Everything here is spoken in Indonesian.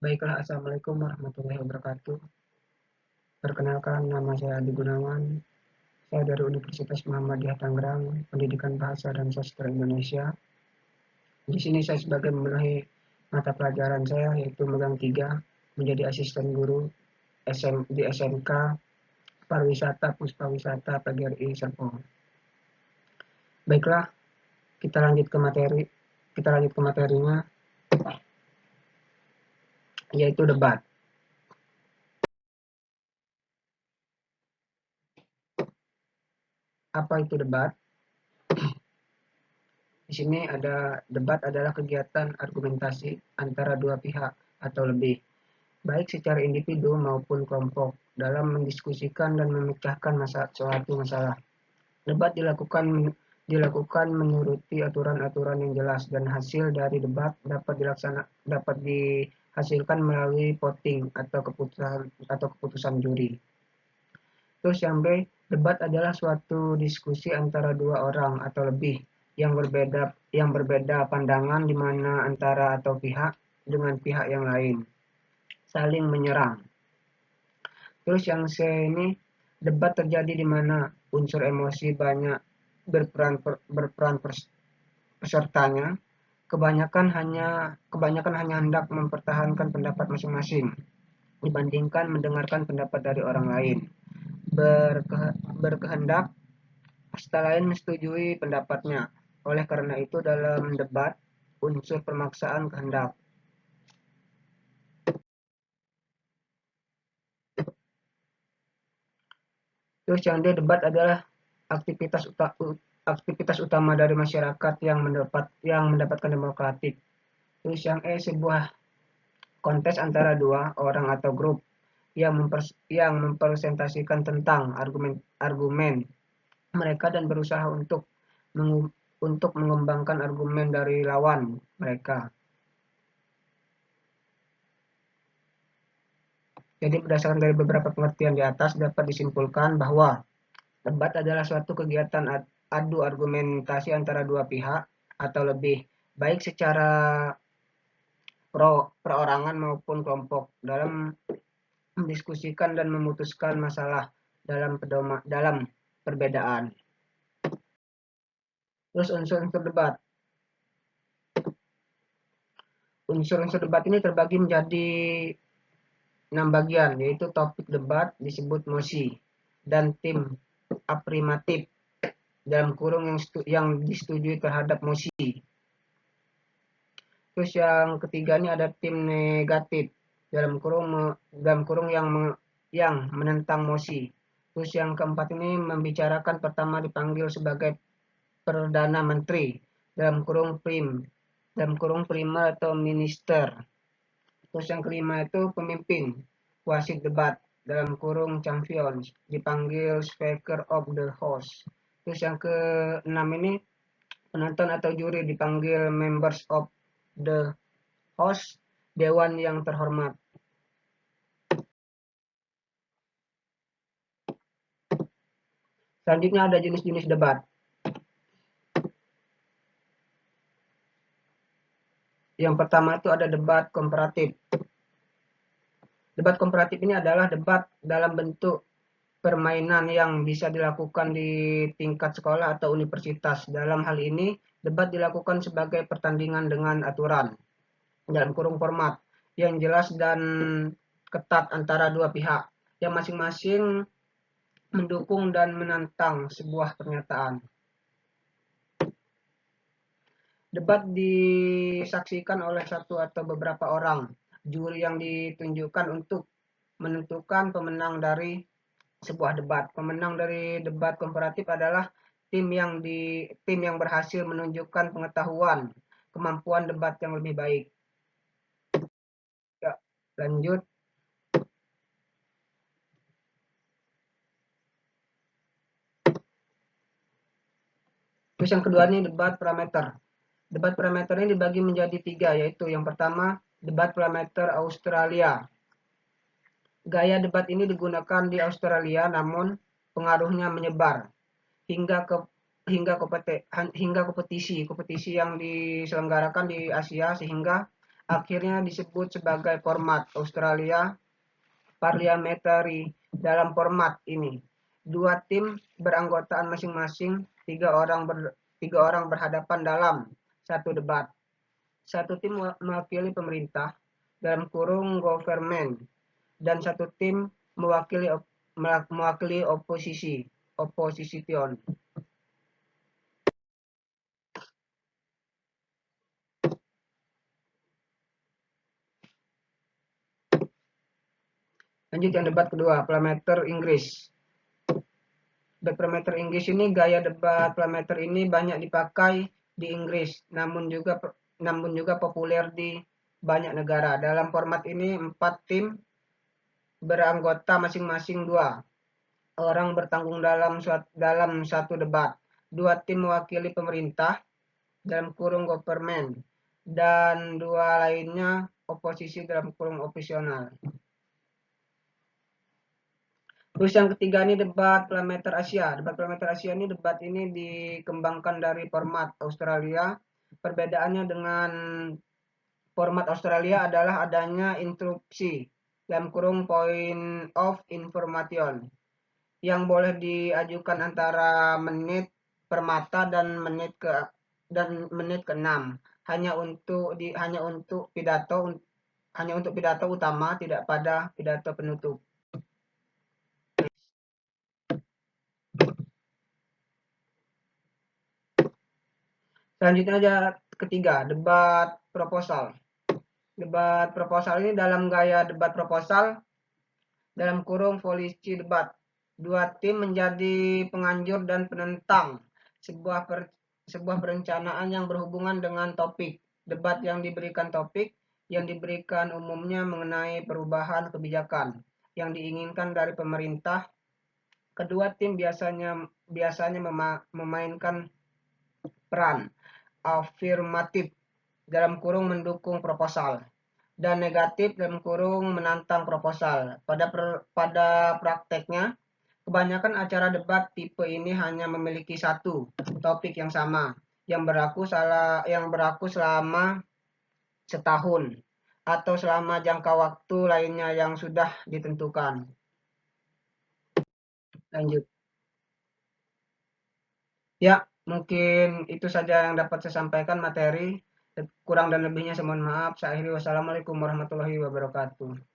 Baiklah, Assalamualaikum warahmatullahi wabarakatuh. Perkenalkan, nama saya Adi Gunawan. Saya dari Universitas Muhammadiyah Tangerang, Pendidikan Bahasa dan Sastra Indonesia. Di sini saya sebagai memenuhi mata pelajaran saya, yaitu megang 3, menjadi asisten guru di SMK Pariwisata Puspawisata PGRI Serpong. Baiklah, kita lanjut ke materi. Kita lanjut ke materinya, yaitu debat. Apa itu debat? Di sini ada debat adalah kegiatan argumentasi antara dua pihak atau lebih, baik secara individu maupun kelompok, dalam mendiskusikan dan memecahkan suatu masalah. Debat dilakukan menuruti aturan-aturan yang jelas, dan hasil dari debat dapat dihasilkan melalui voting atau keputusan juri. Terus yang B, debat adalah suatu diskusi antara dua orang atau lebih yang berbeda pandangan, di mana antara atau pihak dengan pihak yang lain saling menyerang. Terus yang C ini, debat terjadi di mana unsur emosi banyak berperan pesertanya. Kebanyakan hanya hendak mempertahankan pendapat masing-masing dibandingkan mendengarkan pendapat dari orang lain. Berkehendak pihak lain menyetujui pendapatnya. Oleh karena itu, dalam debat, unsur pemaksaan kehendak. Terus yang D, debat adalah aktivitas utama dari masyarakat yang mendapatkan demokratik. Terus yang E, sebuah kontes antara dua orang atau grup yang mempresentasikan tentang argumen mereka dan berusaha untuk mengembangkan argumen dari lawan mereka. Jadi berdasarkan dari beberapa pengertian di atas dapat disimpulkan bahwa debat adalah suatu kegiatan adu argumentasi antara dua pihak atau lebih, baik secara perorangan maupun kelompok, dalam mendiskusikan dan memutuskan masalah dalam perbedaan. Terus unsur-unsur debat. Unsur-unsur debat ini terbagi menjadi 6 bagian, yaitu topik debat disebut mosi, dan tim afirmatif dalam kurung yang disetujui terhadap mosi. Terus yang ketiga ini ada tim negatif dalam kurung yang menentang mosi. Terus yang keempat ini membicarakan pertama dipanggil sebagai Perdana Menteri dalam kurung prima atau minister. Terus yang kelima itu pemimpin wasit debat dalam kurung champions dipanggil Speaker of the House. Terus yang keenam ini penonton atau juri dipanggil Members of the House, dewan yang terhormat. Selanjutnya ada jenis-jenis debat. Yang pertama itu ada debat komparatif. Debat komparatif ini adalah debat dalam bentuk permainan yang bisa dilakukan di tingkat sekolah atau universitas. Dalam hal ini, debat dilakukan sebagai pertandingan dengan aturan dalam kurung format yang jelas dan ketat antara dua pihak yang masing-masing mendukung dan menantang sebuah pernyataan. Debat disaksikan oleh satu atau beberapa orang juri yang ditunjukkan untuk menentukan pemenang dari sebuah debat. Pemenang dari debat komparatif adalah tim yang berhasil menunjukkan pengetahuan, kemampuan debat yang lebih baik. Ya, lanjut. Terus yang kedua ini debat parameter. Debat parameter ini dibagi menjadi 3, yaitu yang pertama debat parameter Australia. Gaya debat ini digunakan di Australia, namun pengaruhnya menyebar hingga kompetisi yang diselenggarakan di Asia, sehingga akhirnya disebut sebagai format Australia Parliamentary. Dalam format ini, dua tim beranggotaan masing-masing, tiga orang berhadapan dalam satu debat. Satu tim mewakili pemerintah dalam kurung government dan satu tim mewakili opposition. Lanjut yang debat kedua, parlementer Inggris. Debat parlementer Inggris ini, gaya debat parlementer ini banyak dipakai di Inggris, namun juga populer di banyak negara. Dalam format ini, 4 tim beranggota masing-masing 2 orang bertanggung dalam satu debat. 2 tim mewakili pemerintah dalam kurung government dan 2 lainnya oposisi dalam kurung operasional. Terus yang ketiga ini debat parlementer Asia. Debat parlementer Asia ini dikembangkan dari format Australia. Perbedaannya dengan format Australia adalah adanya interupsi dalam kurung point of information yang boleh diajukan antara menit per mata dan menit ke-6 hanya untuk pidato utama, tidak pada pidato penutup. Selanjutnya aja ketiga, debat proposal. Debat proposal ini dalam gaya debat proposal dalam kurung polisi debat. 2 tim menjadi penganjur dan penentang sebuah perencanaan yang berhubungan dengan topik. Debat yang diberikan topik yang diberikan umumnya mengenai perubahan kebijakan yang diinginkan dari pemerintah. Kedua tim biasanya memainkan peran afirmatif dalam kurung mendukung proposal dan negatif dalam kurung menantang proposal. Pada prakteknya, kebanyakan acara debat tipe ini hanya memiliki satu topik yang sama yang berlaku selama setahun atau selama jangka waktu lainnya yang sudah ditentukan. Lanjut. Ya, mungkin itu saja yang dapat saya sampaikan materi. Kurang dan lebihnya saya mohon maaf. Saya akhiri, wassalamualaikum warahmatullahi wabarakatuh.